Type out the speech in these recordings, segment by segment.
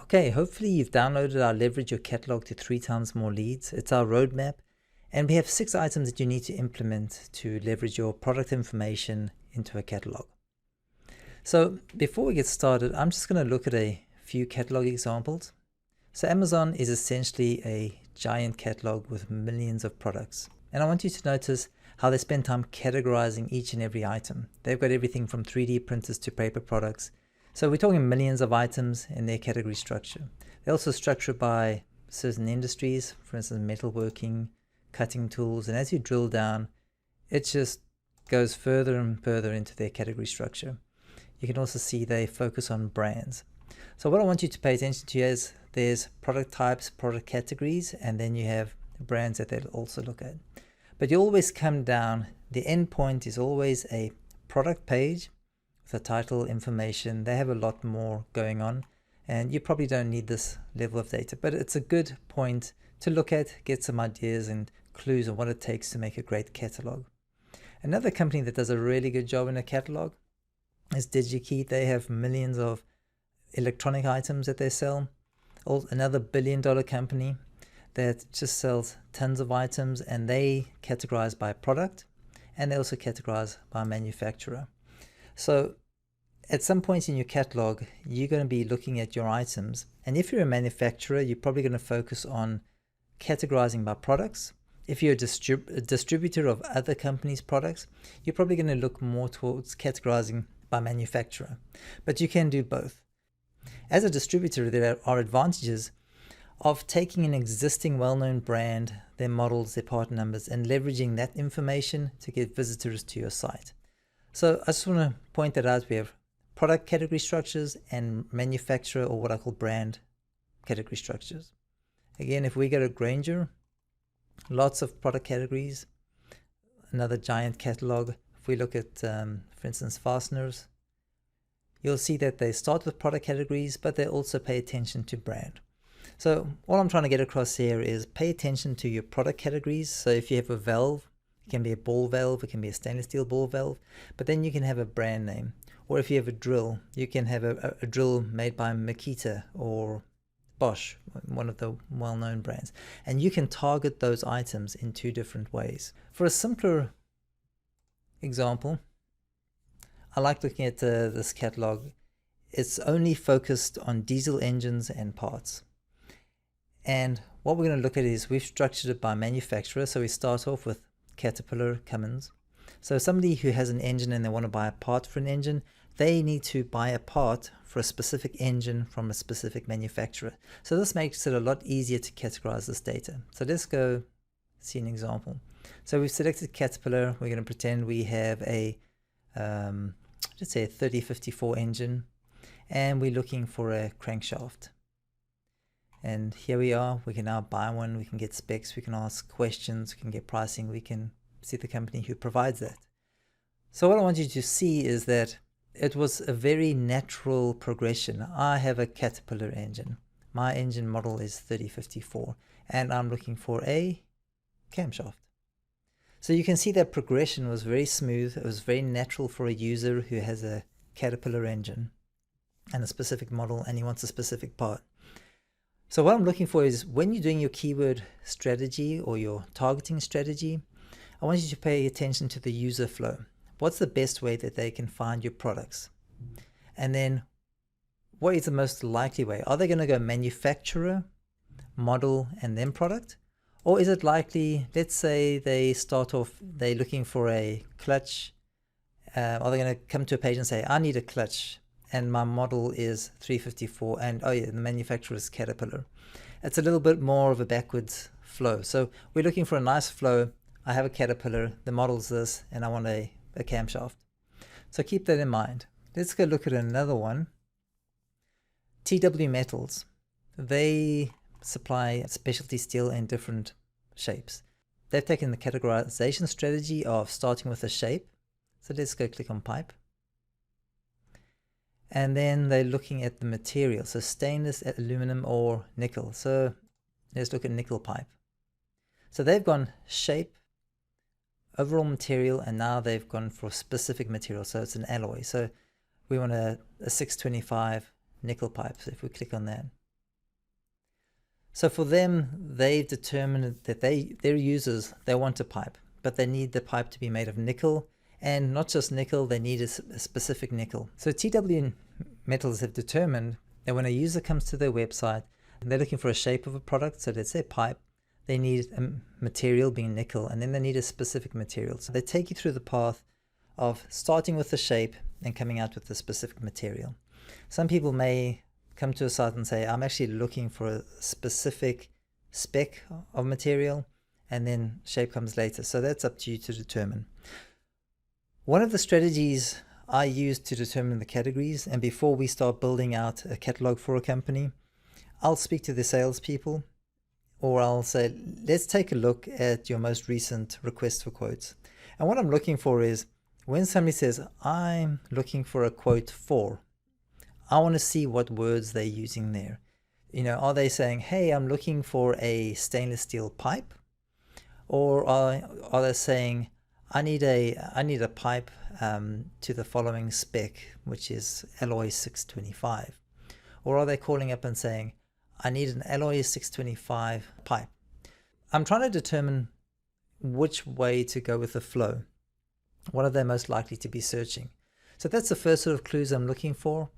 Okay, hopefully you've downloaded our Leverage Your Catalog to 3 times more leads. It's our roadmap, and we have 6 items that you need to implement to leverage your product information into a catalog. So before we get started, I'm just going to look at a few catalog examples. So Amazon is essentially a giant catalog with millions of products. And I want you to notice how they spend time categorizing each and every item. They've got everything from 3D printers to paper products. So we're talking millions of items in their category structure. They also structure by certain industries, for instance, metalworking, cutting tools. And as you drill down, it just goes further and further into their category structure. You can also see they focus on brands. So what I want you to pay attention to is there's product types, product categories, and then you have brands that they'll also look at. But you always come down, the end point is always a product page with a title, information. They have a lot more going on, and you probably don't need this level of data, but it's a good point to look at, get some ideas and clues on what it takes to make a great catalog. Another company that does a really good job in a catalog is DigiKey. They have millions of electronic items that they sell. Another billion-dollar company that just sells tons of items, and they categorize by product, and they also categorize by manufacturer. So at some point in your catalog, you're going to be looking at your items, and if you're a manufacturer, you're probably going to focus on categorizing by products. If you're a distributor of other companies' products, you're probably going to look more towards categorizing by manufacturer, but you can do both. As a distributor, there are advantages of taking an existing well-known brand, their models, their part numbers, and leveraging that information to get visitors to your site. So I just want to point that out. We have product category structures and manufacturer, or what I call brand category structures. Again, if we go to Granger, lots of product categories, another giant catalog. If we look at, for instance, fasteners, you'll see that they start with product categories, but they also pay attention to brand. So all I'm trying to get across here is pay attention to your product categories. So if you have a valve, it can be a ball valve, it can be a stainless steel ball valve, but then you can have a brand name. Or if you have a drill, you can have a drill made by Makita or Bosch, one of the well-known brands. And you can target those items in 2 different ways. For a simpler example, I like looking at this catalog. It's only focused on diesel engines and parts. And what we're going to look at is we've structured it by manufacturer. So we start off with Caterpillar, Cummins. So somebody who has an engine and they want to buy a part for an engine, they need to buy a part for a specific engine from a specific manufacturer. So this makes it a lot easier to categorize this data. So let's go see an example. So we've selected Caterpillar. We're going to pretend we have a let's say a 3054 engine, and we're looking for a crankshaft. And here we are. We can now buy one, we can get specs, we can ask questions, we can get pricing, we can see the company who provides that. So what I want you to see is that it was a very natural progression. I have a Caterpillar engine. My engine model is 3054, and I'm looking for a camshaft. So you can see that progression was very smooth. It was very natural for a user who has a Caterpillar engine and a specific model, and he wants a specific part. So what I'm looking for is when you're doing your keyword strategy or your targeting strategy, I want you to pay attention to the user flow. What's the best way that they can find your products? And then what is the most likely way? Are they going to go manufacturer, model, and then product? Or is it likely, let's say they start off, they're looking for a clutch. Are they going to come to a page and say, I need a clutch, and my model is 354, and oh yeah, the manufacturer is Caterpillar. It's a little bit more of a backwards flow. So we're looking for a nice flow. I have a Caterpillar, the model's this, and I want a camshaft. So keep that in mind. Let's go look at another one. TW Metals. They supply specialty steel in different shapes. They've taken the categorization strategy of starting with a shape. So let's go click on pipe. And then they're looking at the material. So stainless, aluminum, or nickel. So let's look at nickel pipe. So they've gone shape, overall material, and now they've gone for specific material. So it's an alloy. So we want a 625 nickel pipe. So if we click on that, So for them, they've determined that their users, they want a pipe, but they need the pipe to be made of nickel, and not just nickel, they need a specific nickel. So TW Metals have determined that when a user comes to their website and they're looking for a shape of a product, so let's say pipe, they need a material being nickel, and then they need a specific material. So they take you through the path of starting with the shape and coming out with the specific material. Some people may come to a site and say, I'm actually looking for a specific spec of material, and then shape comes later. So that's up to you to determine. One of the strategies I use to determine the categories, and before we start building out a catalog for a company, I'll speak to the salespeople, or I'll say, let's take a look at your most recent request for quotes. And what I'm looking for is, when somebody says, I'm looking for a quote for, I want to see what words they're using there. Are they saying, hey, I'm looking for a stainless steel pipe? Or are they saying, I need a pipe to the following spec, which is alloy 625? Or are they calling up and saying, I need an alloy 625 pipe? I'm trying to determine which way to go with the flow. What are they most likely to be searching? So that's the first sort of clues I'm looking for.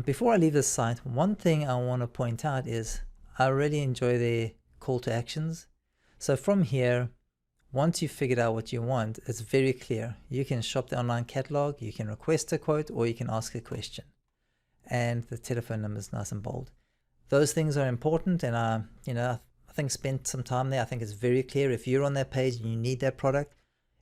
Before I leave this site, one thing I want to point out is I really enjoy their call to actions. So from here, once you've figured out what you want, it's very clear. You can shop the online catalog, you can request a quote, or you can ask a question. And the telephone number is nice and bold. Those things are important, and I think spent some time there. I think it's very clear. If you're on that page and you need that product,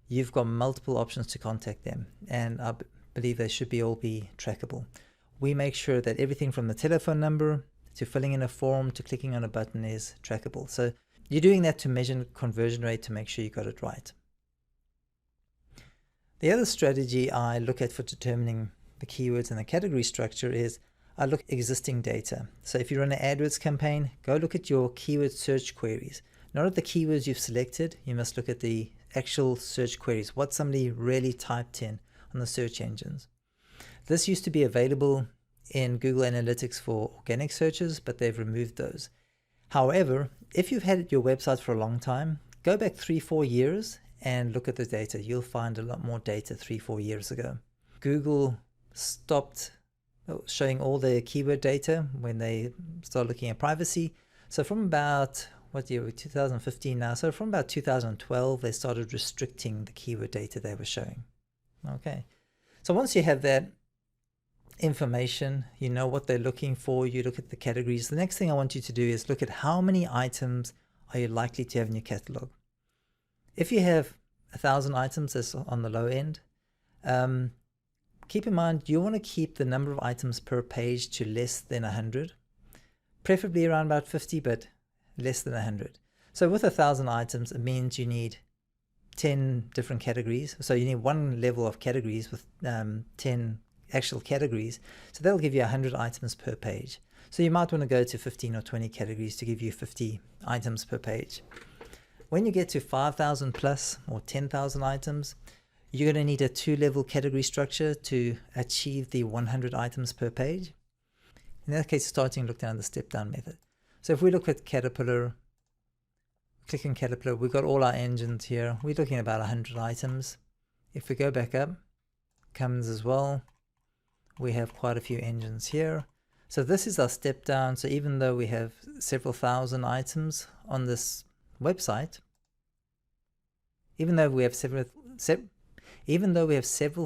you've got multiple options to contact them, and I believe they should all be trackable. We make sure that everything from the telephone number to filling in a form to clicking on a button is trackable. So you're doing that to measure conversion rate to make sure you got it right. The other strategy I look at for determining the keywords and the category structure is I look at existing data. So if you run an AdWords campaign, go look at your keyword search queries. Not at the keywords you've selected, you must look at the actual search queries, what somebody really typed in on the search engines. This used to be available in Google Analytics for organic searches, but they've removed those. However, if you've had your website for a long time, go back 3-4 years and look at the data. You'll find a lot more data 3-4 years ago. Google stopped showing all the keyword data when they started looking at privacy. So from about, what year, 2015 now, so from about 2012, they started restricting the keyword data they were showing. Okay, so once you have that information, you know what they're looking for, you look at the categories. The next thing I want you to do is look at how many items are you likely to have in your catalog. If you have 1,000 items, that's on the low end. Keep in mind, you want to keep the number of items per page to less than 100, preferably around about 50, but less than 100. So with 1,000 items, it means you need 10 different categories. So you need one level of categories with 10 actual categories. So that'll give you 100 items per page. So you might want to go to 15 or 20 categories to give you 50 items per page. When you get to 5,000 plus or 10,000 items, you're going to need a 2-level category structure to achieve the 100 items per page. In that case, starting to look down the step-down method. So if we look at Caterpillar, click on Caterpillar, we've got all our engines here. We're looking at about 100 items. If we go back up, Cummins as well, we have quite a few engines here. So this is our step down. So even though we have several thousand items on this website, even though we have several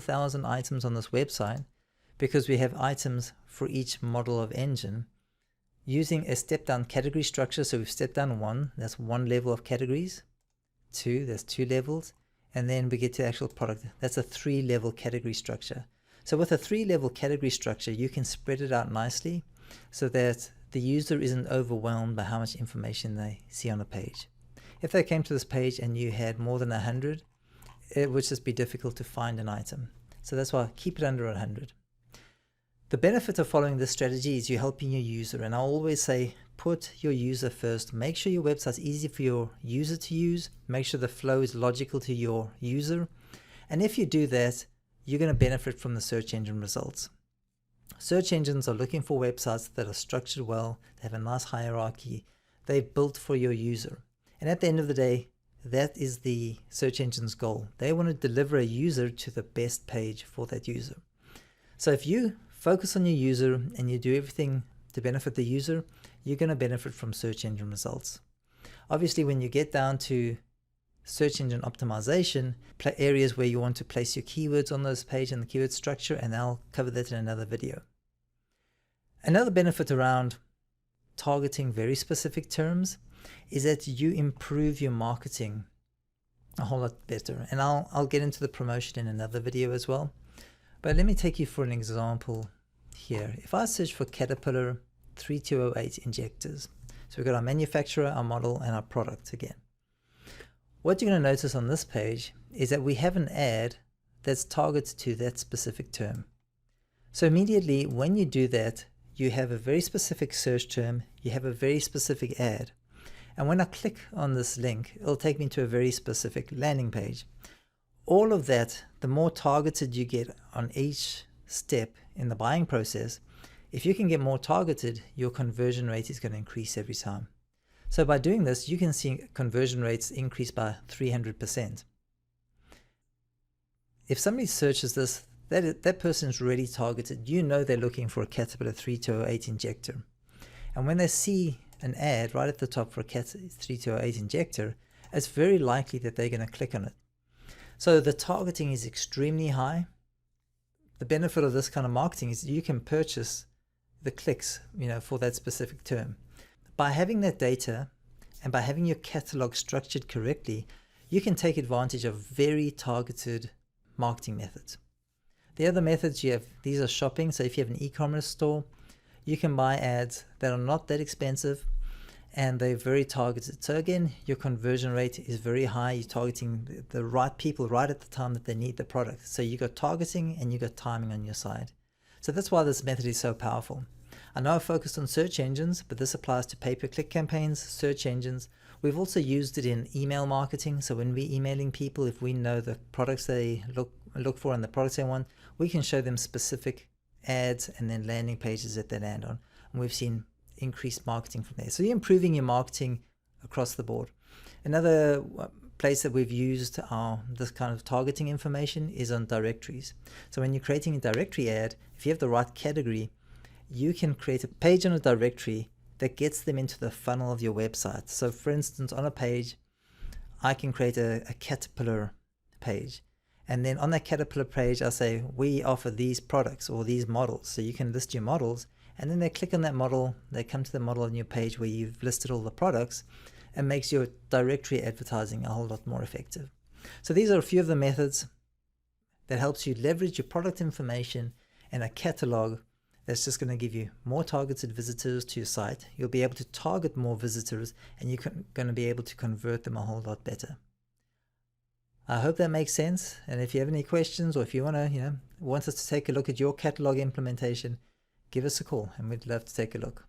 thousand items on this website, because we have items for each model of engine, using a step-down category structure, so we've stepped down 1, that's 1 level of categories, 2, that's 2 levels, and then we get to the actual product, that's a 3-level category structure. So with a 3-level category structure, you can spread it out nicely so that the user isn't overwhelmed by how much information they see on a page. If they came to this page and you had more than 100, it would just be difficult to find an item. So that's why I keep it under 100. The benefit of following this strategy is you're helping your user, and I always say put your user first. Make sure your website's easy for your user to use. Make sure the flow is logical to your user. And if you do that, you're going to benefit from the search engine results. Search engines are looking for websites that are structured well, they have a nice hierarchy, they're built for your user. And at the end of the day, that is the search engine's goal. They want to deliver a user to the best page for that user. So if you focus on your user and you do everything to benefit the user, you're going to benefit from search engine results. Obviously, when you get down to search engine optimization, areas where you want to place your keywords on those pages and the keyword structure, and I'll cover that in another video. Another benefit around targeting very specific terms is that you improve your marketing a whole lot better. And I'll get into the promotion in another video as well. But let me take you for an example here. If I search for Caterpillar 3208 injectors, so we've got our manufacturer, our model, and our product again. What you're going to notice on this page is that we have an ad that's targeted to that specific term. So immediately when you do that, you have a very specific search term, you have a very specific ad. And when I click on this link, it'll take me to a very specific landing page. All of that, the more targeted you get on each step in the buying process, if you can get more targeted, your conversion rate is going to increase every time. So by doing this, you can see conversion rates increase by 300%. If somebody searches this, that person is really targeted. You know they're looking for a Caterpillar 3208 injector. And when they see an ad right at the top for a Cat 3208 injector, it's very likely that they're going to click on it. So the targeting is extremely high. The benefit of this kind of marketing is you can purchase the clicks, for that specific term. By having that data and by having your catalog structured correctly, you can take advantage of very targeted marketing methods. The other methods you have, these are shopping. So if you have an e-commerce store, you can buy ads that are not that expensive and they're very targeted. So again, your conversion rate is very high. You're targeting the right people right at the time that they need the product. So you got targeting and you got timing on your side. So that's why this method is so powerful. I know I focused on search engines, but this applies to pay-per-click campaigns, search engines. We've also used it in email marketing. So when we're emailing people, if we know the products they look for and the products they want, we can show them specific ads and then landing pages that they land on. And we've seen increased marketing from there. So you're improving your marketing across the board. Another place that we've used this kind of targeting information is on directories. So when you're creating a directory ad, if you have the right category, you can create a page on a directory that gets them into the funnel of your website. So for instance, on a page, I can create a Caterpillar page. And then on that Caterpillar page, I say, we offer these products or these models. So you can list your models, and then they click on that model. They come to the model on your page where you've listed all the products, and makes your directory advertising a whole lot more effective. So these are a few of the methods that helps you leverage your product information and a catalog that's just going to give you more targeted visitors to your site. You'll be able to target more visitors, and you're going to be able to convert them a whole lot better. I hope that makes sense. And if you have any questions, or if you want us to take a look at your catalog implementation, give us a call and we'd love to take a look.